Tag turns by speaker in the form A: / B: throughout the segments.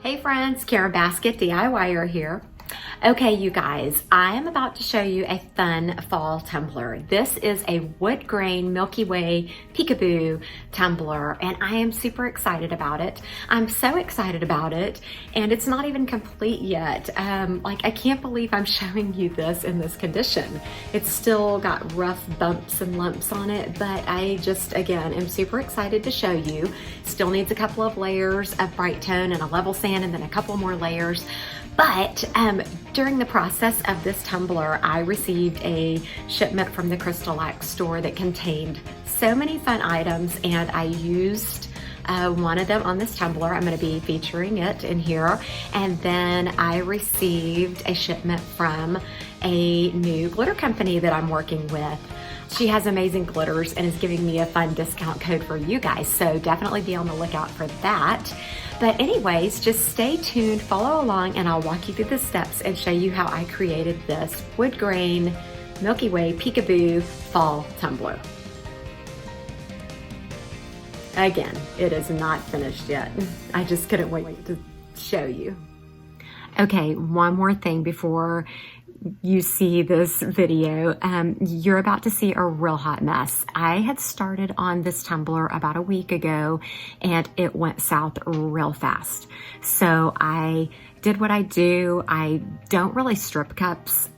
A: Hey friends, Kara Basket DIYer here. Okay, you guys, I am about to show you a fun fall tumbler. This is a wood grain Milky Way peekaboo tumbler, and I am super excited about it. I'm so excited about it, and it's not even complete yet. I can't believe I'm showing you this in this condition. It's still got rough bumps and lumps on it, but I just, again, am super excited to show you. Still needs a couple of layers of BRITE tone and a level sand, and then a couple more layers. But during the process of this tumbler, I received a shipment from the Crystalac store that contained so many fun items, and I used one of them on this tumbler. I'm going to be featuring it in here. And then I received a shipment from a new glitter company that I'm working with. She has amazing glitters and is giving me a fun discount code for you guys, so definitely be on the lookout for that. But anyways, just stay tuned, follow along, and I'll walk you through the steps and show you how I created this wood grain Milky Way peekaboo fall tumbler. Again, it is not finished yet. I just couldn't wait to show you. Okay, one more thing before you see this video. You're about to see a real hot mess. I had started on this tumbler about a week ago and it went south real fast. So I did what I do. I don't really strip cups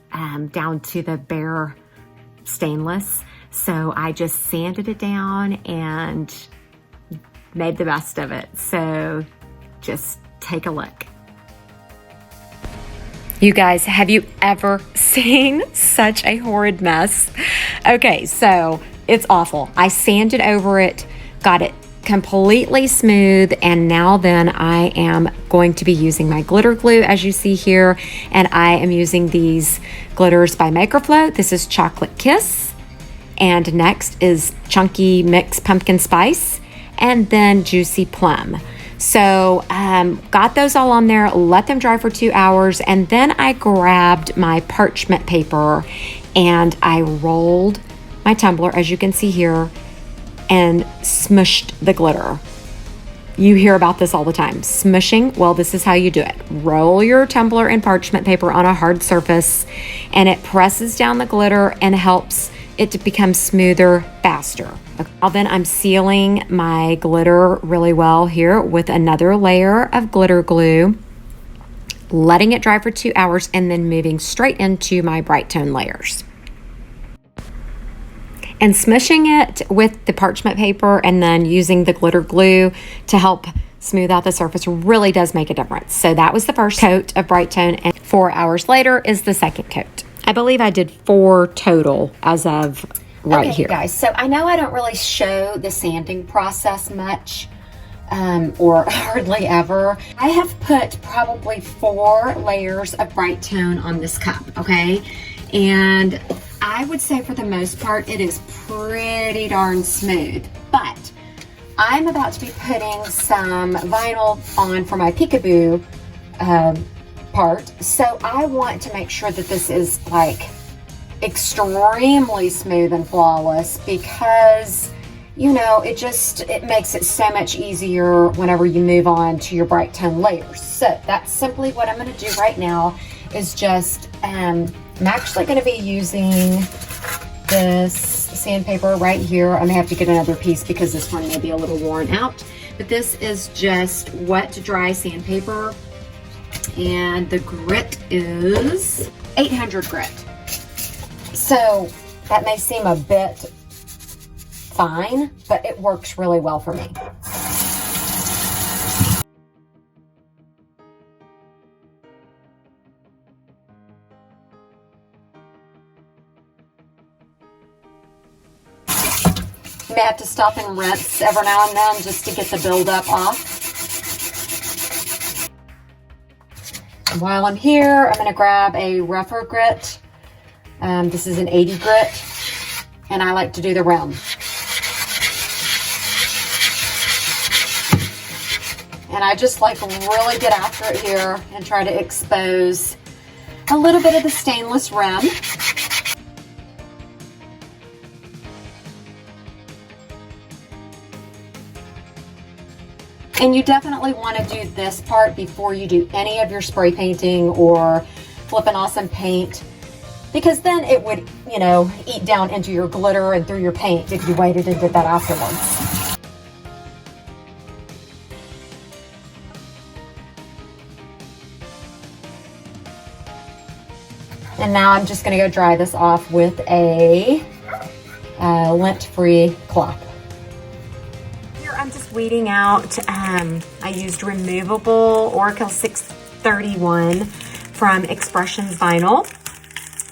A: down to the bare stainless. So I just sanded it down and made the best of it. So just take a look. You guys, have you ever seen such a horrid mess? Okay, so it's awful. I sanded over it, got it completely smooth, and now then I am going to be using my glitter glue, as you see here, and I am using these glitters by Makerflo. This is Chocolate Kiss, and next is Chunky Mix Pumpkin Spice, and then Juicy Plum. So got those all on there, let them dry for 2 hours, and then I grabbed my parchment paper and I rolled my tumbler, as you can see here, and smushed the glitter. You hear about this all the time, smushing. Well, this is how you do it. Roll your tumbler in parchment paper on a hard surface, and it presses down the glitter and helps it to become smoother faster. Now then I'm sealing my glitter really well here with another layer of glitter glue, letting it dry for 2 hours, and then moving straight into my BRITE tone layers. And smushing it with the parchment paper and then using the glitter glue to help smooth out the surface really does make a difference. So that was the first coat of BRITE tone, and 4 hours later is the second coat. I believe I did 4 total as of right here. Okay, guys, so I know I don't really show the sanding process much or hardly ever. I have put probably 4 layers of BRITE tone on this cup, okay? And I would say for the most part, it is pretty darn smooth, but I'm about to be putting some vinyl on for my peekaboo part. So I want to make sure that this is like extremely smooth and flawless, because you know, it makes it so much easier whenever you move on to your BRITE tone layers. So that's simply what I'm going to do right now, is just I'm actually going to be using this sandpaper right here. I'm going to have to get another piece because this one may be a little worn out, but this is just wet dry sandpaper, and the grit is 800 grit. So that may seem a bit fine, but it works really well for me. You may have to stop and rinse every now and then just to get the buildup off. While I'm here, I'm going to grab a rougher grit. This is an 80 grit, and I like to do the rim. And I just like really get after it here and try to expose a little bit of the stainless rim. And you definitely want to do this part before you do any of your spray painting or flipping awesome paint, because then it would, you know, eat down into your glitter and through your paint if you waited and did that afterwards. And now I'm just going to go dry this off with a lint-free cloth. Here I'm just weeding out. I used removable Oracal 631 from Expressions Vinyl.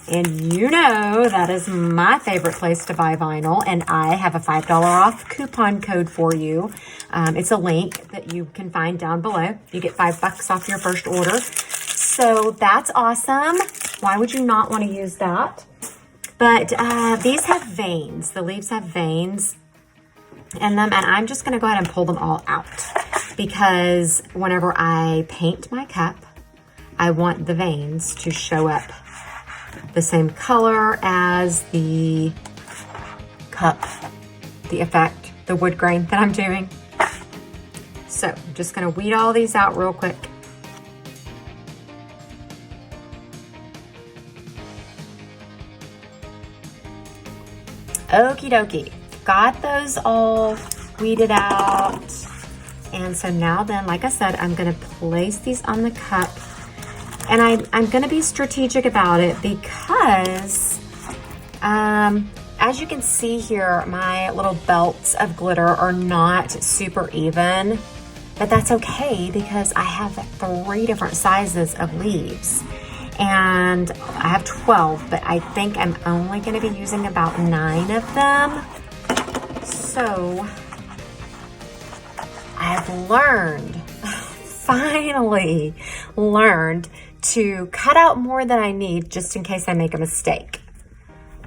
A: And you know that is my favorite place to buy vinyl, and I have a $5 off coupon code for you. It's a link that you can find down below. You get $5 off your first order. So that's awesome. Why would you not want to use that? But these have veins. The leaves have veins in them, and I'm just going to go ahead and pull them all out because whenever I paint my cup, I want the veins to show up the same color as the cup, the effect, the wood grain that I'm doing. So I'm just going to weed all these out real quick. Okie dokie, got those all weeded out. And so now then, like I said, I'm going to place these on the cup. And I'm going to be strategic about it because, as you can see here, my little belts of glitter are not super even, but that's okay because I have 3 different sizes of leaves. And I have 12, but I think I'm only going to be using about 9 of them. So I've learned, finally learned, to cut out more than I need just in case I make a mistake.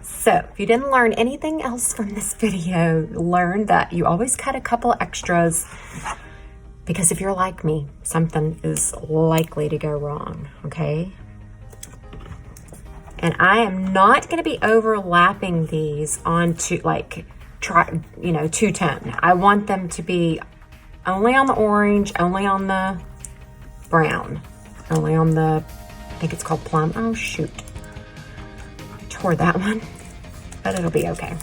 A: So if you didn't learn anything else from this video, learn that you always cut a couple extras, because if you're like me, something is likely to go wrong, okay? And I am not going to be overlapping these onto like, two-tone. I want them to be only on the orange, only on the brown, only on the, I think it's called Plum. Oh shoot, I tore that one, but it'll be okay.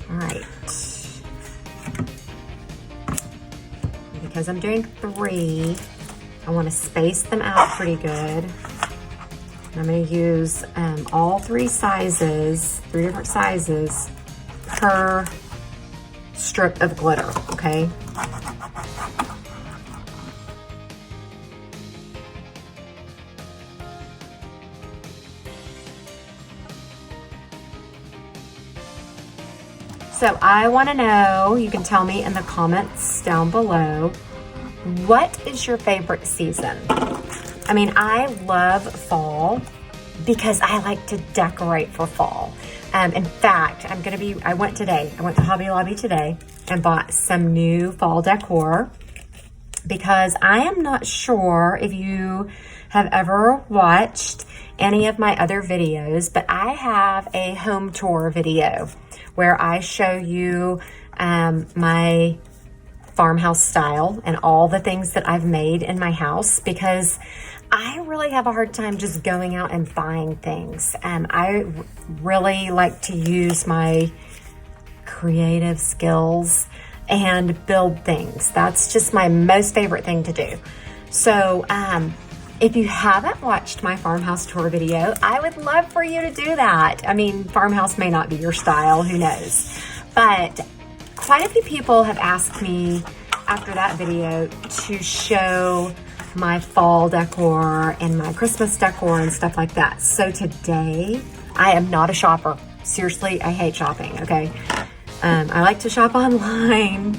A: All right. Because I'm doing 3, I want to space them out pretty good. I'm going to use all 3 sizes, 3 different sizes per strip of glitter, okay? So I want to know, you can tell me in the comments down below, what is your favorite season? I mean, I love fall because I like to decorate for fall. In fact, I went to Hobby Lobby today and bought some new fall decor because I am not sure if you have ever watched any of my other videos, but I have a home tour video where I show you my farmhouse style and all the things that I've made in my house, because I really have a hard time just going out and buying things. I really like to use my creative skills and build things. That's just my most favorite thing to do. So if you haven't watched my farmhouse tour video, I would love for you to do that. I mean, farmhouse may not be your style, who knows? But quite a few people have asked me after that video to show my fall decor and my Christmas decor and stuff like that. So today, I am not a shopper. Seriously, I hate shopping, okay? I like to shop online,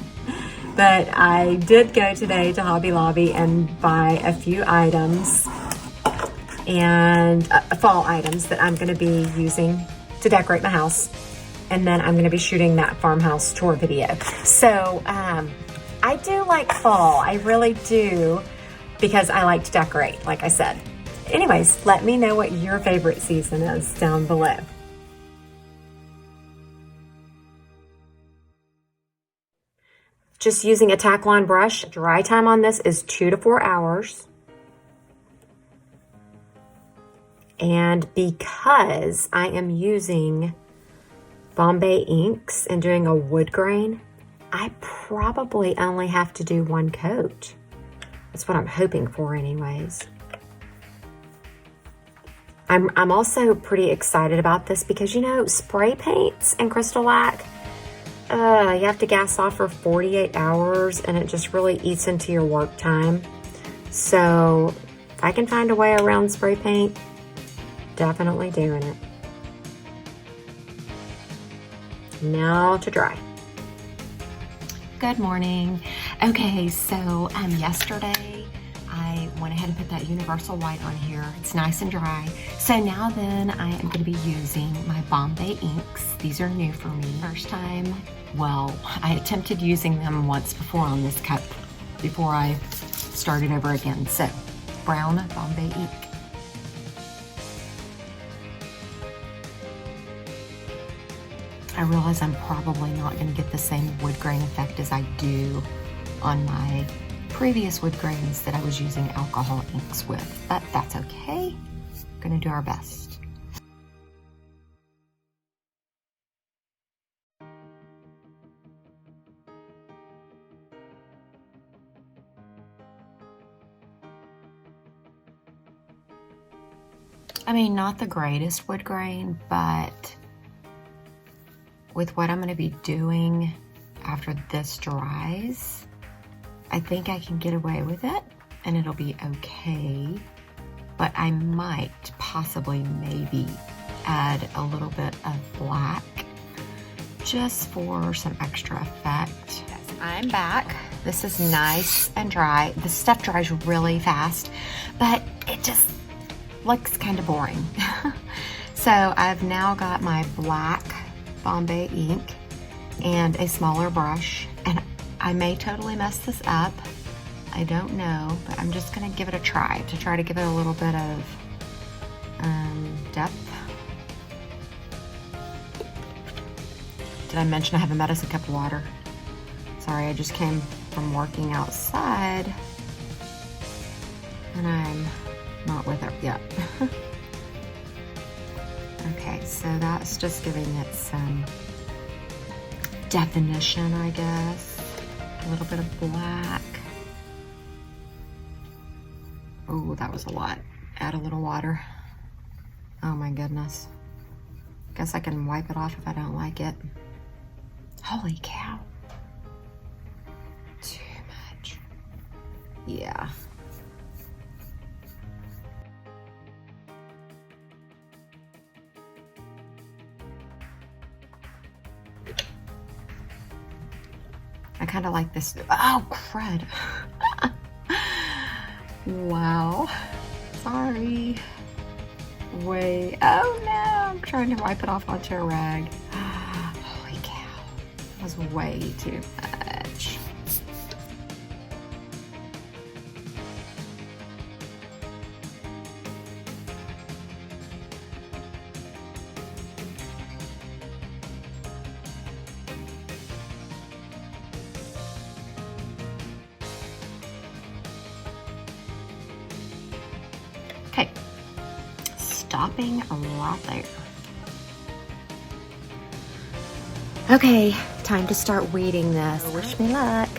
A: but I did go today to Hobby Lobby and buy a few items and fall items that I'm gonna be using to decorate my house. And then I'm gonna be shooting that farmhouse tour video. So I do like fall, I really do, because I like to decorate, like I said. Anyways, let me know what your favorite season is down below. just using a tack line brush. Dry time on this is 2 to 4 hours. And because I am using Bombay inks and doing a wood grain, I probably only have to do 1 coat. That's what I'm hoping for anyways. I'm also pretty excited about this because, you know, spray paints and Crystalac, you have to gas off for 48 hours and it just really eats into your work time. So if I can find a way around spray paint, definitely doing it. Now to dry. Good morning. Okay, so yesterday I went ahead and put that universal white on here. It's nice and dry. So now then I am going to be using my Bombay inks. These are new for me. First time, well, I attempted using them once before on this cup before I started over again. So, brown Bombay ink. I realize I'm probably not going to get the same wood grain effect as I do on my previous wood grains that I was using alcohol inks with, but that's okay. We're going to do our best. I mean, not the greatest wood grain, but with what I'm going to be doing after this dries, I think I can get away with it and it'll be okay. But I might possibly maybe add a little bit of black just for some extra effect. Yes, I'm back. This is nice and dry. This stuff dries really fast, but it just looks kind of boring. So I've now got my black Bombay ink and a smaller brush, and I may totally mess this up. I don't know, but I'm just gonna give it a try to give it a little bit of depth. Did I mention I have a medicine cup of water? Sorry, I just came from working outside and I'm not with it yet. Okay, so that's just giving it some definition, I guess. A little bit of black. Oh, that was a lot. Add a little water. Oh my goodness. Guess I can wipe it off if I don't like it. Holy cow. Too much. Yeah. I kind of like this. Oh, crud. Wow. Sorry. Wait. Oh no. I'm trying to wipe it off onto a rag. Holy cow. That was way too much. Okay, stopping right there. Okay, time to start weeding this. Wish me luck.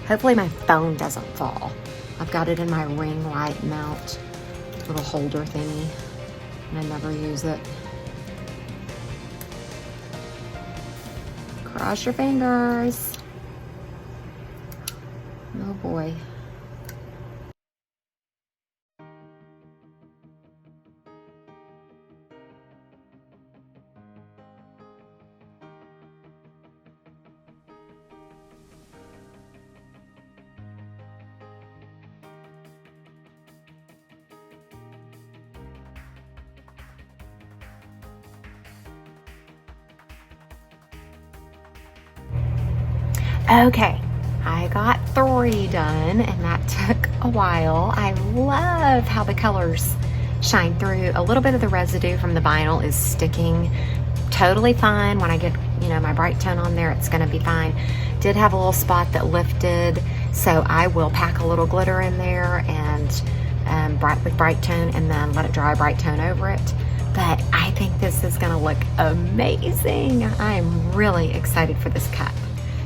A: Hopefully my phone doesn't fall. I've got it in my ring light mount little holder thingy, and I never use it. Cross your fingers. Oh boy. Okay, I got 3 done and that took a while. I love how the colors shine through. A little bit of the residue from the vinyl is sticking totally fine when I get, you know, my Brite Tone on there, it's gonna be fine. Did have a little spot that lifted, so I will pack a little glitter in there and with Brite Tone, and then let it dry Brite Tone over it. But I think this is gonna look amazing. I'm really excited for this cup.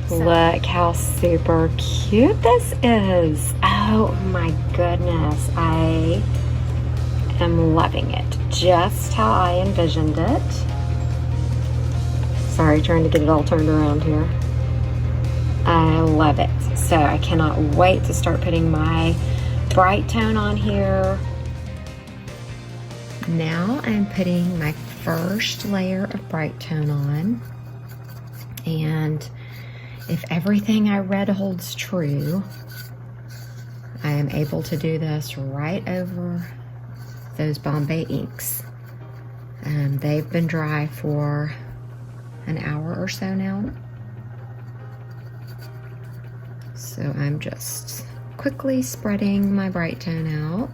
A: So, look how super cute this is. Oh my goodness, I am loving it. Just how I envisioned it. Sorry, trying to get it all turned around here. I love it. So I cannot wait to start putting my Brite Tone on here. Now I'm putting my first layer of Brite Tone on. And if everything I read holds true, I am able to do this right over those Bombay inks. They've been dry for an hour or so now. So I'm just quickly spreading my Brite Tone out.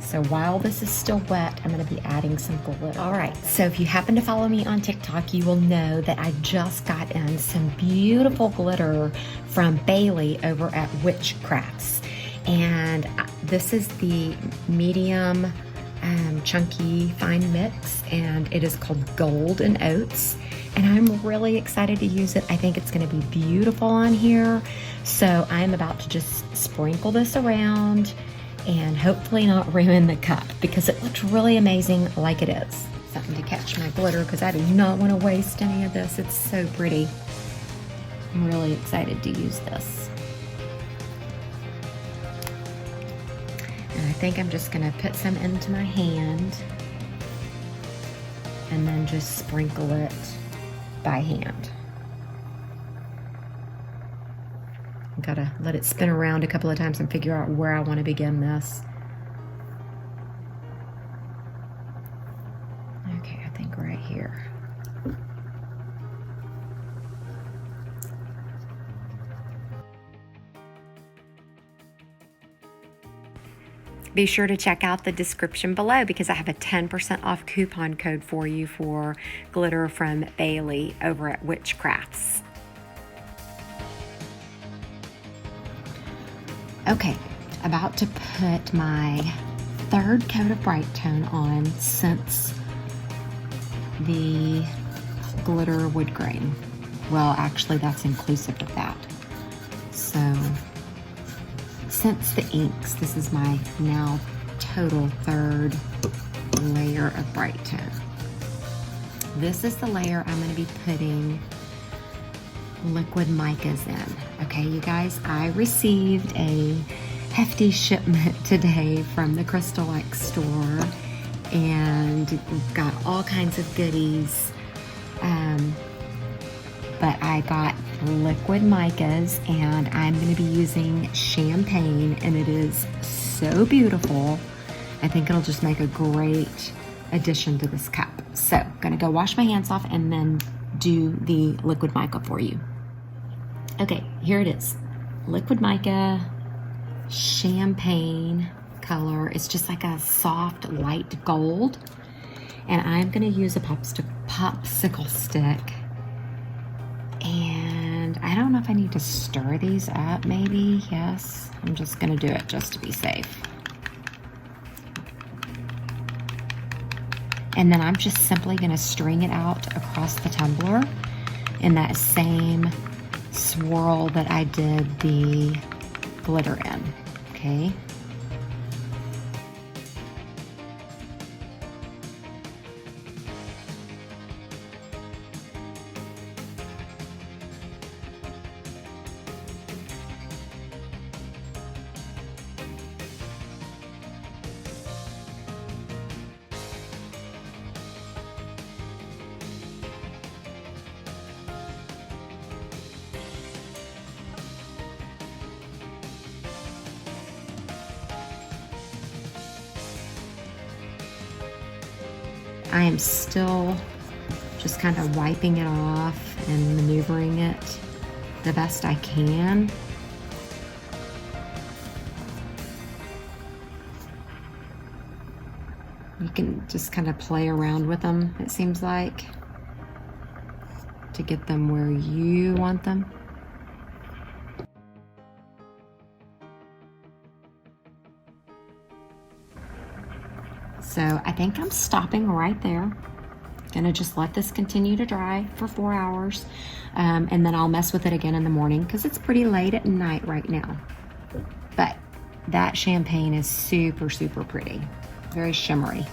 A: So while this is still wet, I'm gonna be adding some glitter. All right, so if you happen to follow me on TikTok, you will know that I just got in some beautiful glitter from Bailey over at Witchcrafts. And this is the medium chunky fine mix, and it is called Gold and Oats. And I'm really excited to use it. I think it's gonna be beautiful on here. So I'm about to just sprinkle this around and hopefully not ruin the cup, because it looks really amazing like it is. Something to catch my glitter, because I do not want to waste any of this. It's so pretty. I'm really excited to use this. And I think I'm just going to put some into my hand and then just sprinkle it by hand. Gotta let it spin around a couple of times and figure out where I want to begin this. Okay, I think right here. Be sure to check out the description below, because I have a 10% off coupon code for you for glitter from Bailey over at Witchcrafts. Okay, about to put my third coat of Brite Tone on since the glitter wood grain. Well, actually that's inclusive of that. So since the inks, this is my now total third layer of Brite Tone. This is the layer I'm going to be putting liquid micas in. Okay, you guys, I received a hefty shipment today from the Crystalac store, and we've got all kinds of goodies. But I got liquid micas, and I'm going to be using champagne, and it is so beautiful. I think it'll just make a great addition to this cup. So I'm going to go wash my hands off and then do the liquid mica for you. Okay, here it is. Liquid mica, champagne color. It's just like a soft light gold. And I'm gonna use a popsicle stick. And I don't know if I need to stir these up, maybe, yes. I'm just gonna do it just to be safe. And then I'm just simply gonna string it out across the tumbler in that same swirl that I did the glitter in, okay? I am still just kind of wiping it off and maneuvering it the best I can. You can just kind of play around with them, it seems like, to get them where you want them. So I think I'm stopping right there. Gonna just let this continue to dry for 4 hours, and then I'll mess with it again in the morning because it's pretty late at night right now. But that champagne is super, super pretty, very shimmery.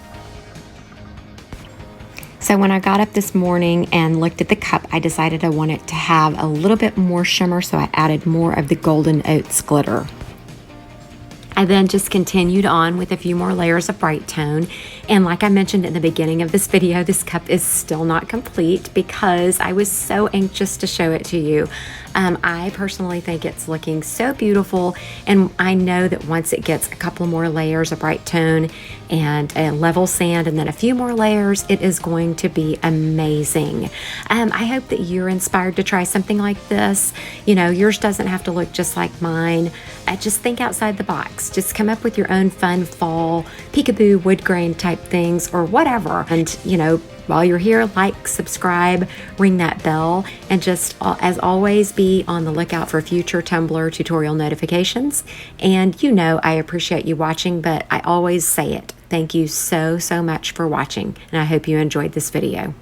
A: So when I got up this morning and looked at the cup, I decided I wanted to have a little bit more shimmer, so I added more of the golden oats glitter. I then just continued on with a few more layers of Brite Tone. And like I mentioned in the beginning of this video, this cup is still not complete because I was so anxious to show it to you. I personally think it's looking so beautiful, and I know that once it gets a couple more layers of Brite Tone and a level sand and then a few more layers, it is going to be amazing. I hope that you're inspired to try something like this. You know, yours doesn't have to look just like mine. Just think outside the box. Just come up with your own fun fall peekaboo wood grain type things or whatever. And, you know, while you're here, like, subscribe, ring that bell, and just, as always, be on the lookout for future Tumbler tutorial notifications. And you know I appreciate you watching, but I always say it. Thank you so, so much for watching, and I hope you enjoyed this video.